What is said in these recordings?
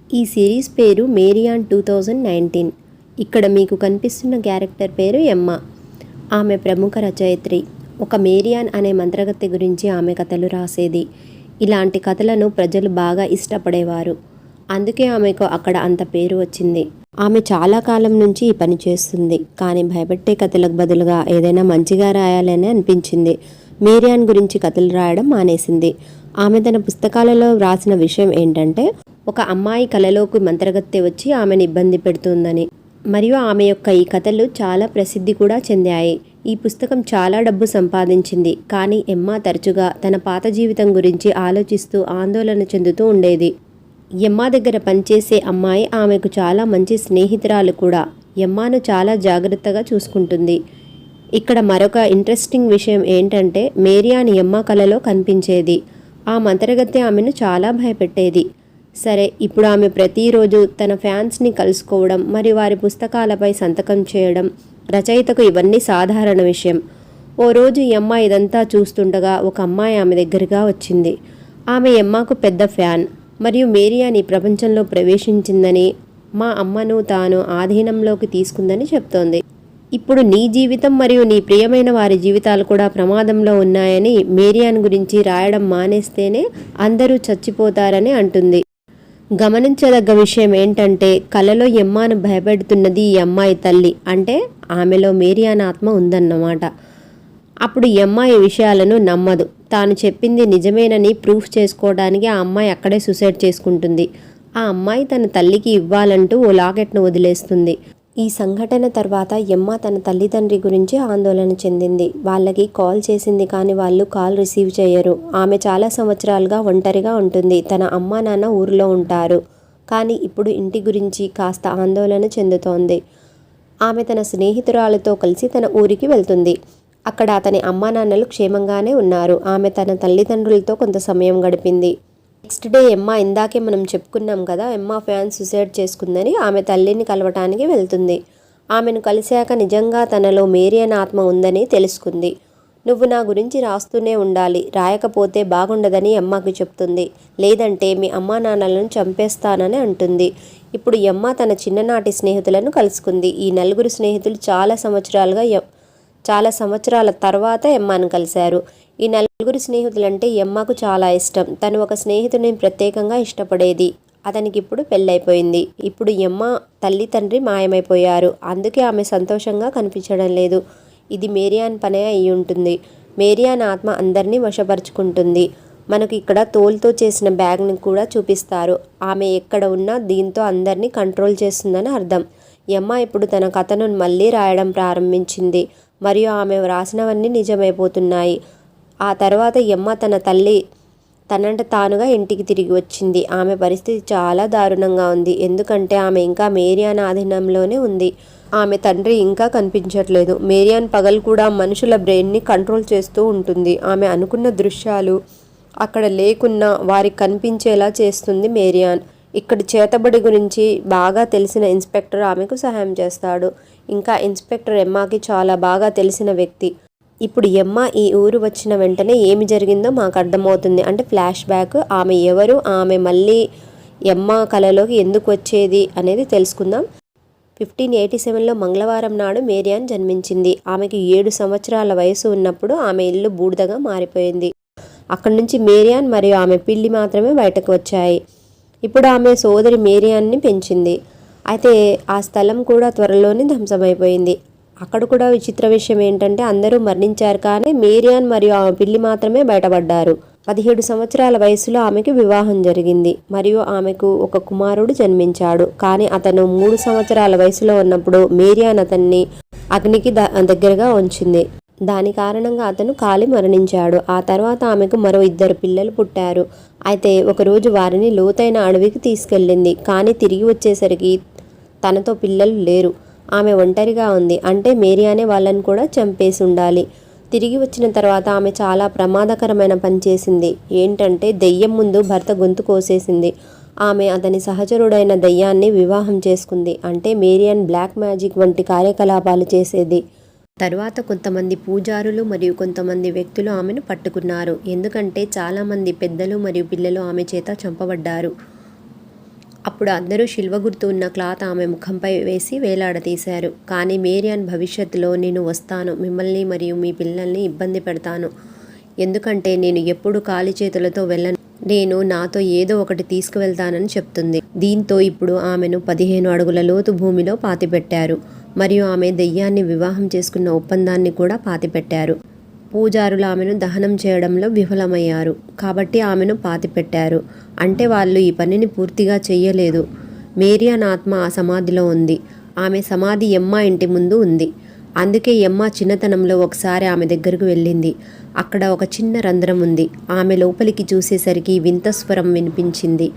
ఈ సిరీస్ పేరు మేరియాన్ 2019. ఇక్కడ మీకు కనిపిస్తున్న క్యారెక్టర్ పేరు ఎమ్మా. ఆమె ప్రముఖ రచయిత్రి. ఒక మేరియాన్ అనే మంత్రగత్తె గురించి ఆమె కథలు రాసేది. ఇలాంటి కథలను ప్రజలు బాగా ఇష్టపడేవారు. అందుకే ఆమెకు అక్కడ అంత పేరు వచ్చింది. ఆమె చాలా కాలం నుంచి ఈ పని చేస్తుంది. కానీ భయపెట్టే కథలకు బదులుగా ఏదైనా మంచిగా రాయాలని అనిపించింది. మేరియాన్ గురించి కథలు రాయడం మానేసింది. ఆమె తన పుస్తకాలలో వ్రాసిన విషయం ఏంటంటే, ఒక అమ్మాయి కలలోకి మంత్రగత్తె వచ్చి ఆమెను ఇబ్బంది పెడుతుందని. మరియు ఆమె యొక్క ఈ కథలు చాలా ప్రసిద్ధి కూడా చెందాయి. ఈ పుస్తకం చాలా డబ్బు సంపాదించింది. కానీ ఎమ్మా తరచుగా తన పాత జీవితం గురించి ఆలోచిస్తూ ఆందోళన చెందుతూ ఉండేది. ఎమ్మా దగ్గర పనిచేసే అమ్మాయి ఆమెకు చాలా మంచి స్నేహితురాలు కూడా. ఎమ్మాను చాలా జాగ్రత్తగా చూసుకుంటుంది. ఇక్కడ మరొక ఇంట్రెస్టింగ్ విషయం ఏంటంటే, మేరియాన్ ఎమ్మా కలలో కనిపించేది. ఆ మంత్రగత్తె ఆమెను చాలా భయపెట్టేది. సరే, ఇప్పుడు ఆమె ప్రతిరోజు తన ఫ్యాన్స్ని కలుసుకోవడం మరియు వారి పుస్తకాలపై సంతకం చేయడం, రచయితకు ఇవన్నీ సాధారణ విషయం. ఓ రోజు ఎమ్మా ఇదంతా చూస్తుండగా ఒక అమ్మాయి ఆమె దగ్గరగా వచ్చింది. ఆమె ఎమ్మాకు పెద్ద ఫ్యాన్ మరియు మేరియాన్ ఈ ప్రపంచంలో ప్రవేశించిందని, మా అమ్మను తాను ఆధీనంలోకి తీసుకుందని చెప్తోంది. ఇప్పుడు నీ జీవితం మరియు నీ ప్రియమైన వారి జీవితాలు కూడా ప్రమాదంలో ఉన్నాయని, మేరియాన్ గురించి రాయడం మానేస్తేనే అందరూ చచ్చిపోతారని అంటుంది. గమనించదగ్గ విషయం ఏంటంటే, కలలో ఎమ్మాను భయపెడుతున్నది ఈ అమ్మాయి తల్లి. అంటే ఆమెలో మేరియాన్ ఆత్మ ఉందన్నమాట. అప్పుడు ఎమ్మా ఈ విషయాలను నమ్మదు. తాను చెప్పింది నిజమేనని ప్రూఫ్ చేసుకోవడానికి ఆ అమ్మాయి అక్కడే సూసైడ్ చేసుకుంటుంది. ఆ అమ్మాయి తన తల్లికి ఇవ్వాలంటూ ఓ లాకెట్ను వదిలేస్తుంది. ఈ సంఘటన తర్వాత ఎమ్మా తన తల్లిదండ్రి గురించి ఆందోళన చెందింది. వాళ్ళకి కాల్ చేసింది, కానీ వాళ్ళు కాల్ రిసీవ్ చేయరు. ఆమె చాలా సంవత్సరాలుగా ఒంటరిగా ఉంటుంది. తన అమ్మా నాన్న ఊరిలో ఉంటారు, కానీ ఇప్పుడు ఇంటి గురించి కాస్త ఆందోళన చెందుతోంది. ఆమె తన స్నేహితురాలతో కలిసి తన ఊరికి వెళ్తుంది. అక్కడ అతని అమ్మా నాన్నలు క్షేమంగానే ఉన్నారు. ఆమె తన తల్లిదండ్రులతో కొంత సమయం గడిపింది. నెక్స్ట్ డే ఎమ్మా, ఇందాకే మనం చెప్పుకున్నాం కదా, ఎమ్మా ఫ్యాన్ సూసైడ్ చేసుకుందని, ఆమె తల్లిని కలవటానికి వెళ్తుంది. ఆమెను కలిశాక నిజంగా తనలో మేరియాన్ ఆత్మ ఉందని తెలుసుకుంది. నువ్వు నా గురించి రాస్తూనే ఉండాలి, రాయకపోతే బాగుండదని ఎమ్మాకి చెప్తుంది. లేదంటే మీ అమ్మా నాన్నలను చంపేస్తానని అంటుంది. ఇప్పుడు ఎమ్మా తన చిన్ననాటి స్నేహితులను కలుసుకుంది. ఈ నలుగురు స్నేహితులు చాలా సంవత్సరాల తర్వాత ఎమ్మాను కలిశారు. ఈ నలుగురు స్నేహితులంటే ఎమ్మాకు చాలా ఇష్టం. తను ఒక స్నేహితుడిని ప్రత్యేకంగా ఇష్టపడేది. అతనికి ఇప్పుడు పెళ్ళైపోయింది. ఇప్పుడు ఎమ్మా తల్లి తండ్రి మాయమైపోయారు. అందుకే ఆమె సంతోషంగా కనిపించడం లేదు. ఇది మేరియాన్ పనే అయి ఉంటుంది. మేరియాన్ ఆత్మ అందరినీ వశపరుచుకుంటుంది. మనకు ఇక్కడ తోలుతో చేసిన బ్యాగ్ని కూడా చూపిస్తారు. ఆమె ఎక్కడ ఉన్నా దీంతో అందరినీ కంట్రోల్ చేస్తుందని అర్థం. ఎమ్మా ఇప్పుడు తన కథను మళ్ళీ రాయడం ప్రారంభించింది మరియు ఆమె వ్రాసినవన్నీ నిజమైపోతున్నాయి. ఆ తర్వాత ఎమ్మా తనంట తానుగా ఇంటికి తిరిగి వచ్చింది. ఆమె పరిస్థితి చాలా దారుణంగా ఉంది. ఎందుకంటే ఆమె ఇంకా మేరియాన్ ఆధీనంలోనే ఉంది. ఆమె తండ్రి ఇంకా కనిపించట్లేదు. మేరియాన్ పగలు కూడా మనుషుల బ్రెయిన్ని కంట్రోల్ చేస్తూ ఉంటుంది. ఆమె అనుకున్న దృశ్యాలు అక్కడ లేకున్నా వారికి కనిపించేలా చేస్తుంది మేరియాన్. ఇక్కడ చేతబడి గురించి బాగా తెలిసిన ఇన్స్పెక్టర్ ఆమెకు సహాయం చేస్తాడు. ఇంకా ఇన్స్పెక్టర్ ఎమ్మాకి చాలా బాగా తెలిసిన వ్యక్తి. ఇప్పుడు ఎమ్మా ఈ ఊరు వచ్చిన వెంటనే ఏమి జరిగిందో మాకు అర్థమవుతుంది. అంటే ఫ్లాష్ బ్యాక్. ఆమె ఎవరు, ఆమె మళ్ళీ ఎమ్మా కళలోకి ఎందుకు వచ్చేది అనేది తెలుసుకుందాం. 1587లో మంగళవారం నాడు మేరియాన్ జన్మించింది. ఆమెకి 7 సంవత్సరాల వయసు ఉన్నప్పుడు ఆమె ఇల్లు బూడిదగా మారిపోయింది. అక్కడి నుంచి మేరియాన్ మరియు ఆమె పిల్లి మాత్రమే బయటకు వచ్చాయి. ఇప్పుడు ఆమె సోదరి మేరియాన్ని పెంచింది. అయితే ఆ స్థలం కూడా త్వరలోనే ధ్వంసమైపోయింది. అక్కడ కూడా విచిత్ర విషయం ఏంటంటే, అందరూ మరణించారు, కానీ మేరియాన్ మరియు ఆమె పిల్లి మాత్రమే బయటపడ్డారు. 17 సంవత్సరాల వయసులో ఆమెకు వివాహం జరిగింది మరియు ఆమెకు ఒక కుమారుడు జన్మించాడు. కానీ అతను 3 సంవత్సరాల వయసులో ఉన్నప్పుడు మేరియాన్ అతన్ని అగ్నికి దగ్గరగా ఉంచింది. దాని కారణంగా అతను కాలి మరణించాడు. ఆ తర్వాత ఆమెకు మరో 2 పిల్లలు పుట్టారు. అయితే ఒకరోజు వారిని లోతైన అడవికి తీసుకెళ్ళింది. కానీ తిరిగి వచ్చేసరికి తనతో పిల్లలు లేరు. ఆమె ఒంటరిగా ఉంది. అంటే మేరియానే వాళ్ళని కూడా చంపేసి ఉండాలి. తిరిగి వచ్చిన తర్వాత ఆమె చాలా ప్రమాదకరమైన పని చేసింది. ఏంటంటే, దెయ్యం ముందు భర్త గొంతు కోసేసింది. ఆమె అతని సహచరుడైన దెయ్యాన్ని వివాహం చేసుకుంది. అంటే మేరియాన్ బ్లాక్ మ్యాజిక్ వంటి కార్యకలాపాలు చేసేది. తరువాత కొంతమంది పూజారులు మరియు కొంతమంది వ్యక్తులు ఆమెను పట్టుకున్నారు. ఎందుకంటే చాలామంది పెద్దలు మరియు పిల్లలు ఆమె చేత చంపబడ్డారు. అప్పుడు అందరూ శిల్వ గుర్తు ఉన్న క్లాత్ ఆమె ముఖంపై వేసి వేలాడదీశారు. కానీ మేరియాన్ భవిష్యత్తులో నేను వస్తాను, మిమ్మల్ని మరియు మీ పిల్లల్ని ఇబ్బంది పెడతాను, ఎందుకంటే నేను ఎప్పుడు ఖాళీ చేతులతో వెళ్ళను, నేను నాతో ఏదో ఒకటి తీసుకువెళ్తానని చెప్తుంది. దీంతో ఇప్పుడు ఆమెను 15 అడుగుల లోతు భూమిలో పాతిపెట్టారు మరియు ఆమె దెయ్యాన్ని వివాహం చేసుకున్న ఒప్పందాన్ని కూడా పాతిపెట్టారు. పూజారులు ఆమెను దహనం చేయడంలో విఫలమయ్యారు కాబట్టి ఆమెను పాతిపెట్టారు. అంటే వాళ్ళు ఈ పనిని పూర్తిగా చెయ్యలేదు. మేరియాన్ ఆత్మ ఆ సమాధిలో ఉంది. ఆమె సమాధి ఎమ్మా ఇంటి ముందు ఉంది. అందుకే ఎమ్మా చిన్నతనంలో ఒకసారి ఆమె దగ్గరకు వెళ్ళింది. అక్కడ ఒక చిన్న రంధ్రం ఉంది. ఆమె లోపలికి చూసేసరికి వింత స్వరం వినిపించింది.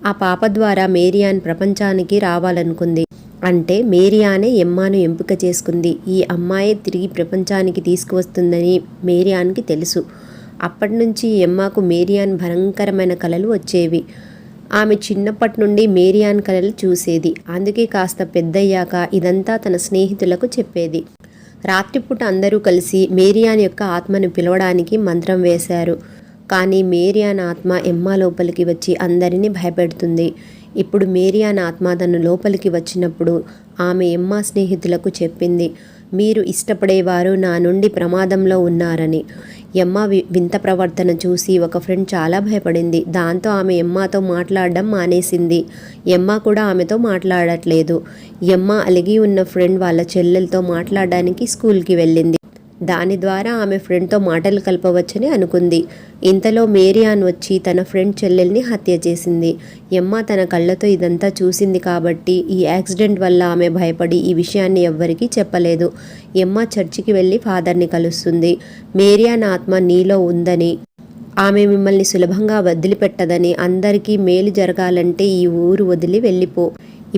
ఆ పాప ద్వారా మేరియాన్ ప్రపంచానికి రావాలనుకుంది. అంటే మేరియానే ఎమ్మాను ఎంపిక చేసుకుంది. ఈ అమ్మాయే తిరిగి ప్రపంచానికి తీసుకువస్తుందని మేరియాన్కి తెలుసు. అప్పటి నుంచి ఎమ్మాకు మేరియాన్ భయంకరమైన కలలు వచ్చేవి. ఆమె చిన్నప్పటి నుండి మేరియాన్ కలలు చూసేది. అందుకే కాస్త పెద్దయ్యాక ఇదంతా తన స్నేహితులకు చెప్పేది. రాత్రిపూట అందరూ కలిసి మేరియాన్ యొక్క ఆత్మను పిలవడానికి మంత్రం వేశారు. కానీ మేరియాన్ ఆత్మ ఎమ్మా లోపలికి వచ్చి అందరినీ భయపెడుతుంది. ఇప్పుడు మేరియాన్ ఆత్మ తను లోపలికి వచ్చినప్పుడు ఆమె ఎమ్మా స్నేహితులకు చెప్పింది, మీరు ఇష్టపడేవారు నా నుండి ప్రమాదంలో ఉన్నారని. ఎమ్మా వింత ప్రవర్తన చూసి ఒక ఫ్రెండ్ చాలా భయపడింది. దాంతో ఆమె ఎమ్మాతో మాట్లాడడం మానేసింది. ఎమ్మా కూడా ఆమెతో మాట్లాడట్లేదు. ఎమ్మా అలిగి ఉన్న ఫ్రెండ్ వాళ్ళ చెల్లెలతో మాట్లాడడానికి స్కూల్కి వెళ్ళింది. దాని ద్వారా ఆమె ఫ్రెండ్తో మాటలు కలపవచ్చని అనుకుంది. ఇంతలో మేరియాన్ వచ్చి తన ఫ్రెండ్ చెల్లెల్ని హత్య చేసింది. ఎమ్మా తన కళ్ళతో ఇదంతా చూసింది కాబట్టి ఈ యాక్సిడెంట్ వల్ల ఆమె భయపడి ఈ విషయాన్ని ఎవ్వరికీ చెప్పలేదు. ఎమ్మా చర్చికి వెళ్ళి ఫాదర్ని కలుస్తుంది. మేరియాన్ ఆత్మ నీలో ఉందని, ఆమె మిమ్మల్ని సులభంగా వదిలిపెట్టదని, అందరికీ మేలు జరగాలంటే ఈ ఊరు వదిలి వెళ్ళిపో.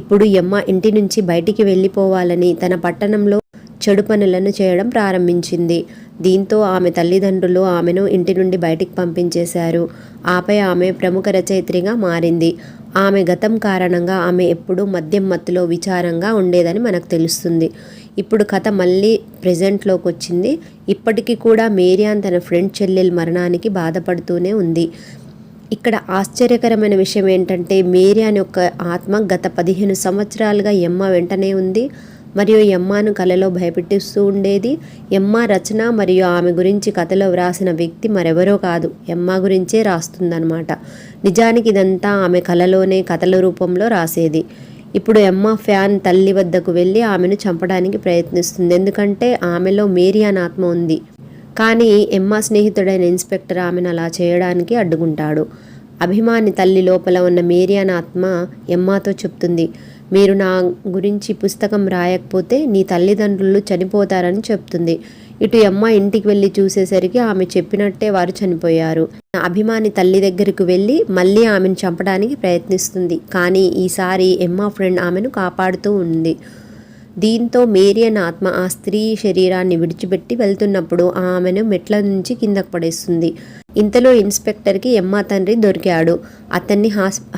ఇప్పుడు ఎమ్మా ఇంటి నుంచి బయటికి వెళ్ళిపోవాలని తన పట్టణంలో చెడు పనులను చేయడం ప్రారంభించింది. దీంతో ఆమె తల్లిదండ్రులు ఆమెను ఇంటి నుండి బయటికి పంపించేశారు. ఆపై ఆమె ప్రముఖ రచయిత్రిగా మారింది. ఆమె గతం కారణంగా ఆమె ఎప్పుడూ మద్యం మత్తులో విచారంగా ఉండేదని మనకు తెలుస్తుంది. ఇప్పుడు కథ మళ్ళీ ప్రెజెంట్లోకి వచ్చింది. ఇప్పటికీ కూడా మేరియాన్ తన ఫ్రెండ్ చెల్లెల్ మరణానికి బాధపడుతూనే ఉంది. ఇక్కడ ఆశ్చర్యకరమైన విషయం ఏంటంటే మేరియాన్ యొక్క ఆత్మ గత 15 సంవత్సరాలుగా ఎమ్మా వెంటనే ఉంది మరియు ఎమ్మాను కలలో భయపెట్టిస్తూ ఉండేది. ఎమ్మా రచన మరియు ఆమె గురించి కథలో వ్రాసిన వ్యక్తి మరెవరో కాదు, ఎమ్మా గురించే రాస్తుందన్నమాట. నిజానికి ఇదంతా ఆమె కలలోనే కథల రూపంలో రాసేది. ఇప్పుడు ఎమ్మా ఫ్యాన్ తల్లి వద్దకు వెళ్ళి ఆమెను చంపడానికి ప్రయత్నిస్తుంది. ఎందుకంటే ఆమెలో మేరియాన్ ఆత్మ ఉంది. కానీ ఎమ్మా స్నేహితుడైన ఇన్స్పెక్టర్ ఆమెను అలా చేయడానికి అడ్డుకుంటాడు. అభిమాని తల్లి లోపల ఉన్న మేరియాన్ ఆత్మ ఎమ్మాతో చెప్తుంది, మీరు నా గురించి పుస్తకం రాయకపోతే నీ తల్లిదండ్రులు చనిపోతారని చెప్తుంది. ఇటు ఎమ్మా ఇంటికి వెళ్ళి చూసేసరికి ఆమె చెప్పినట్టే వారు చనిపోయారు. అభిమాని తల్లి దగ్గరకు వెళ్ళి మళ్ళీ ఆమెను చంపడానికి ప్రయత్నిస్తుంది. కానీ ఈసారి ఎమ్మా ఫ్రెండ్ ఆమెను కాపాడుతూ ఉంది. దీంతో మేరియాన్ ఆత్మ ఆ స్త్రీ శరీరాన్ని విడిచిపెట్టి వెళ్తున్నప్పుడు ఆమెను మెట్ల నుంచి కిందకు పడేస్తుంది. ఇంతలో ఇన్స్పెక్టర్కి ఎమ్మా తండ్రి దొరికాడు. అతన్ని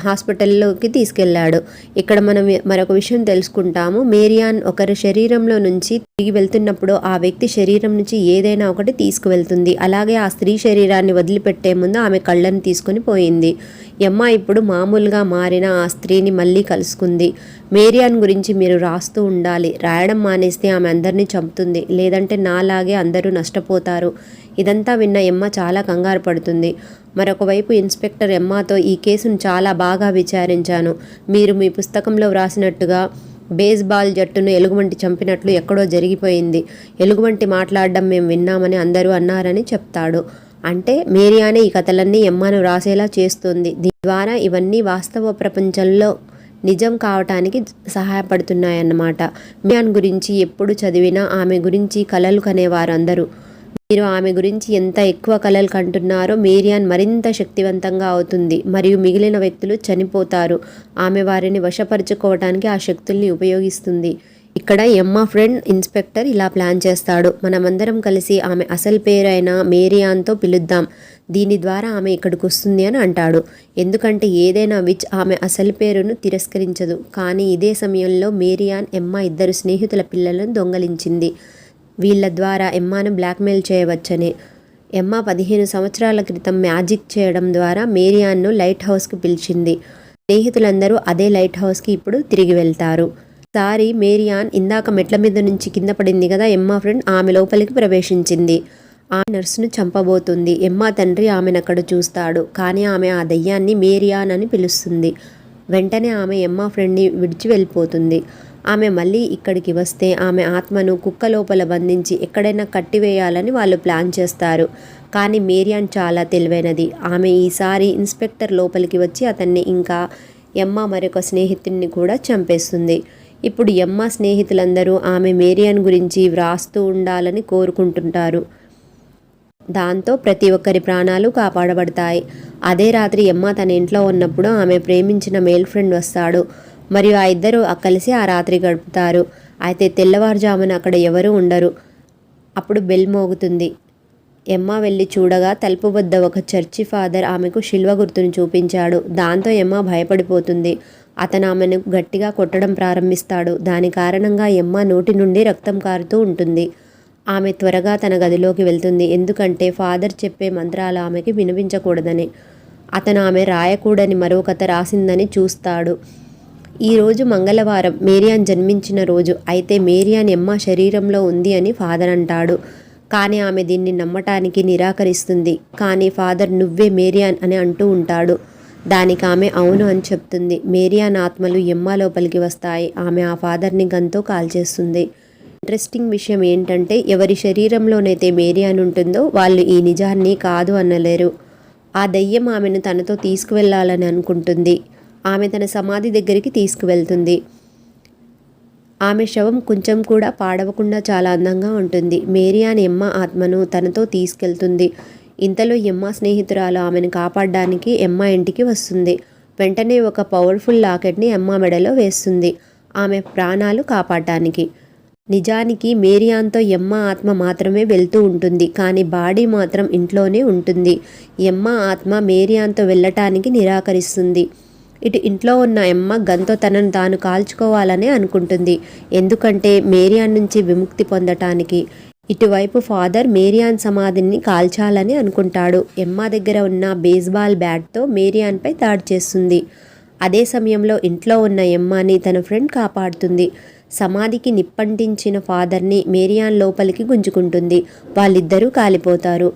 హాస్పిటల్లోకి తీసుకెళ్లాడు. ఇక్కడ మనం మరొక విషయం తెలుసుకుంటాము. మేరియాన్ ఒకరి శరీరంలో నుంచి తిరిగి వెళ్తున్నప్పుడు ఆ వ్యక్తి శరీరం నుంచి ఏదైనా ఒకటి తీసుకువెళ్తుంది. అలాగే ఆ స్త్రీ శరీరాన్ని వదిలిపెట్టే ముందు ఆమె కళ్ళను తీసుకొని పోయింది. ఎమ్మా ఇప్పుడు మామూలుగా మారిన ఆ స్త్రీని మళ్ళీ కలుసుకుంది. మేరియాన్ గురించి మీరు రాస్తూ ఉండాలి. రాయడం మానేస్తే ఆమె అందరినీ చంపుతుంది, లేదంటే నాలాగే అందరూ నష్టపోతారు. ఇదంతా విన్న ఎమ్మా చాలా కంగారు పడుతుంది. మరొక వైపు ఇన్స్పెక్టర్ ఎమ్మాతో ఈ కేసును చాలా బాగా విచారించాను. మీరు మీ పుస్తకంలో వ్రాసినట్టుగా బేస్బాల్ జట్టును ఎలుగుబంటి చంపినట్లు ఎక్కడో జరిగిపోయింది. ఎలుగుబంటి మాట్లాడడం మేము విన్నామని అందరూ అన్నారని చెప్తాడు. అంటే మేరియానే ఈ కథలన్నీ ఎమ్మాను రాసేలా చేస్తుంది. దీని ద్వారా ఇవన్నీ వాస్తవ ప్రపంచంలో నిజం కావటానికి సహాయపడుతున్నాయన్నమాట. మేరియాన్ గురించి ఎప్పుడు చదివినా ఆమె గురించి కలలు కనేవారు అందరూ. మీరు ఆమె గురించి ఎంత ఎక్కువ కలలు కంటున్నారో మేరియాన్ మరింత శక్తివంతంగా అవుతుంది మరియు మిగిలిన వ్యక్తులు చనిపోతారు. ఆమె వారిని వశపరుచుకోవటానికి ఆ శక్తుల్ని ఉపయోగిస్తుంది. ఇక్కడ ఎమ్మా ఫ్రెండ్ ఇన్స్పెక్టర్ ఇలా ప్లాన్ చేస్తాడు. మనమందరం కలిసి ఆమె అసలు పేరైన మేరియాన్తో పిలుద్దాం. దీని ద్వారా ఆమె ఇక్కడికి వస్తుంది అని అంటాడు. ఎందుకంటే ఏదైనా విచ్ ఆమె అసలు పేరును తిరస్కరించదు. కానీ ఇదే సమయంలో మేరియాన్ ఎమ్మా ఇద్దరు స్నేహితుల పిల్లలను దొంగలించింది. వీళ్ళ ద్వారా ఎమ్మాను బ్లాక్మెయిల్ చేయవచ్చని. ఎమ్మా 15 సంవత్సరాల క్రితం మ్యాజిక్ చేయడం ద్వారా మేరియాన్ను లైట్ హౌస్కి పిలిచింది. స్నేహితులందరూ అదే లైట్ హౌస్కి ఇప్పుడు తిరిగి వెళ్తారు. సారి మేరియాన్ ఇందాక మెట్ల మీద నుంచి కింద పడింది కదా ఎమ్మా ఫ్రెండ్, ఆమె లోపలికి ప్రవేశించింది. ఆమె నర్సును చంపబోతుంది. ఎమ్మా తండ్రి ఆమెను అక్కడ చూస్తాడు. కానీ ఆమె ఆ దయ్యాన్ని మేరియాన్ అని పిలుస్తుంది. వెంటనే ఆమె ఎమ్మా ఫ్రెండ్ని విడిచి వెళ్ళిపోతుంది. ఆమె మళ్ళీ ఇక్కడికి వస్తే ఆమె ఆత్మను కుక్క లోపల బంధించి ఎక్కడైనా కట్టివేయాలని వాళ్ళు ప్లాన్ చేస్తారు. కానీ మేరియాన్ చాలా తెలివైనది. ఆమె ఈసారి ఇన్స్పెక్టర్ లోపలికి వచ్చి అతన్ని ఇంకా ఎమ్మా మరొక స్నేహితుడిని కూడా చంపేస్తుంది. ఇప్పుడు ఎమ్మా స్నేహితులందరూ ఆమె మేరియాన్ గురించి వ్రాస్తూ ఉండాలని కోరుకుంటుంటారు. దాంతో ప్రతి ఒక్కరి ప్రాణాలు కాపాడబడతాయి. అదే రాత్రి ఎమ్మా తన ఇంట్లో ఉన్నప్పుడు ఆమె ప్రేమించిన మేల్ ఫ్రెండ్ వస్తాడు. మరియు ఆ ఇద్దరు కలిసి ఆ రాత్రి గడుపుతారు. అయితే తెల్లవారుజామున అక్కడ ఎవరూ ఉండరు. అప్పుడు బెల్ మోగుతుంది. ఎమ్మా వెళ్ళి చూడగా తలుపు వద్ద ఒక చర్చి ఫాదర్ ఆమెకు శిల్వ గుర్తును చూపించాడు. దాంతో ఎమ్మా భయపడిపోతుంది. అతను ఆమెను గట్టిగా కొట్టడం ప్రారంభిస్తాడు. దాని కారణంగా ఎమ్మా నోటి నుండి రక్తం కారుతూ ఉంటుంది. ఆమె త్వరగా తన గదిలోకి వెళ్తుంది. ఎందుకంటే ఫాదర్ చెప్పే మంత్రాలు ఆమెకి వినిపించకూడదని. అతను ఆమె రాయకూడని మరో కథ రాసిందని చూస్తాడు. ఈరోజు మంగళవారం, మేరియాన్ జన్మించిన రోజు. అయితే మేరియాన్ ఎమ్మా శరీరంలో ఉంది అని ఫాదర్ అంటాడు. కానీ ఆమె దీన్ని నమ్మటానికి నిరాకరిస్తుంది. కానీ ఫాదర్ నువ్వే మేరియాన్ అని అంటూ ఉంటాడు. దానికి ఆమె అవును అని చెప్తుంది. మేరియాన్ ఆత్మలు ఎమ్మా లోపలికి వస్తాయి. ఆమె ఆ ఫాదర్ని గన్తో కాల్చేస్తుంది. ఇంట్రెస్టింగ్ విషయం ఏంటంటే ఎవరి శరీరంలోనైతే మేరియాన్ ఉంటుందో వాళ్ళు ఈ నిజాన్ని కాదు అనలేరు. ఆ దయ్యం ఆమెను తనతో తీసుకువెళ్ళాలని అనుకుంటుంది. ఆమె తన సమాధి దగ్గరికి తీసుకువెళ్తుంది. ఆమె శవం కొంచెం కూడా పాడవకుండా చాలా అందంగా ఉంటుంది. మేరియాన్ ఎమ్మా ఆత్మను తనతో తీసుకెళ్తుంది. ఇంతలో ఎమ్మా స్నేహితురాలు ఆమెను కాపాడడానికి ఎమ్మా ఇంటికి వస్తుంది. వెంటనే ఒక పవర్ఫుల్ లాకెట్ని ఎమ్మా మెడలో వేస్తుంది ఆమె ప్రాణాలు కాపాడటానికి. నిజానికి మేరియాన్తో ఎమ్మా ఆత్మ మాత్రమే వెళ్తూ ఉంటుంది. కానీ బాడీ మాత్రం ఇంట్లోనే ఉంటుంది. ఎమ్మా ఆత్మ మేరియాన్తో వెళ్ళటానికి నిరాకరిస్తుంది. ఇటు ఇంట్లో ఉన్న ఎమ్మ గన్తో తనను తాను కాల్చుకోవాలనే అనుకుంటుంది. ఎందుకంటే మేరియాన్ నుంచి విముక్తి పొందటానికి. ఇటువైపు ఫాదర్ మేరియాన్ సమాధిని కాల్చాలని అనుకుంటాడు. ఎమ్మా దగ్గర ఉన్న బేస్బాల్ బ్యాట్తో మేరియాన్పై దాడి చేస్తుంది. అదే సమయంలో ఇంట్లో ఉన్న ఎమ్మాని తన ఫ్రెండ్ కాపాడుతుంది. సమాధికి నిప్పంటించిన ఫాదర్ని మేరియాన్ లోపలికి గుంజుకుంటుంది. వాళ్ళిద్దరూ కాలిపోతారు.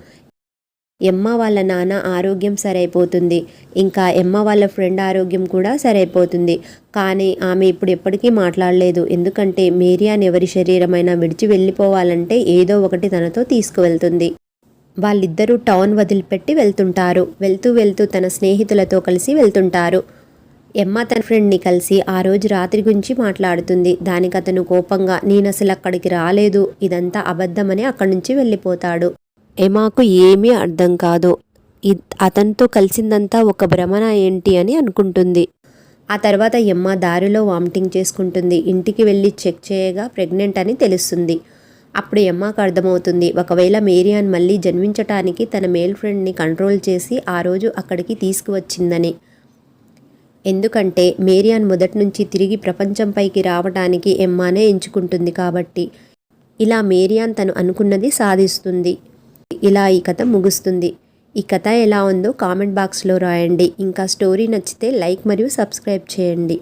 ఎమ్మా వాళ్ళ నాన్న ఆరోగ్యం సరైపోతుంది. ఇంకా ఎమ్మా వాళ్ళ ఫ్రెండ్ ఆరోగ్యం కూడా సరైపోతుంది. కానీ ఆమె ఇప్పుడు ఎప్పటికీ మాట్లాడలేదు. ఎందుకంటే మేరియాన్ ఎవరి శరీరమైనా విడిచి వెళ్ళిపోవాలంటే ఏదో ఒకటి తనతో తీసుకువెళ్తుంది. వాళ్ళిద్దరూ టౌన్ వదిలిపెట్టి వెళ్తుంటారు. వెళ్తూ తన స్నేహితులతో కలిసి వెళ్తుంటారు. ఎమ్మా తన ఫ్రెండ్ని కలిసి ఆ రోజు రాత్రి గురించి మాట్లాడుతుంది. దానికి అతను కోపంగా నేను అసలు అక్కడికి రాలేదు, ఇదంతా అబద్ధమని అక్కడి నుంచి వెళ్ళిపోతాడు. ఎమాకు ఏమీ అర్థం కాదు. అతనితో కలిసిందంతా ఒక భ్రమణ ఏంటి అని అనుకుంటుంది. ఆ తర్వాత ఎమ్మ దారిలో వామిటింగ్ చేసుకుంటుంది. ఇంటికి వెళ్ళి చెక్ చేయగా ప్రెగ్నెంట్ అని తెలుస్తుంది. అప్పుడు ఎమ్మకు అర్థమవుతుంది ఒకవేళ మేరియాన్ మళ్ళీ జన్మించటానికి తన మేల్ ఫ్రెండ్ని కంట్రోల్ చేసి ఆ రోజు అక్కడికి తీసుకువచ్చిందని. ఎందుకంటే మేరియాన్ మొదటి నుంచి తిరిగి ప్రపంచంపైకి రావటానికి ఎమ్మానే ఎంచుకుంటుంది కాబట్టి. ఇలా మేరియాన్ తను అనుకున్నది సాధిస్తుంది. ఇలా ఈ కథ ముగుస్తుంది. ఈ కథ ఎలా ఉందో కామెంట్ బాక్స్లో రాయండి. ఇంకా స్టోరీ నచ్చితే లైక్ మరియు సబ్స్క్రైబ్ చేయండి.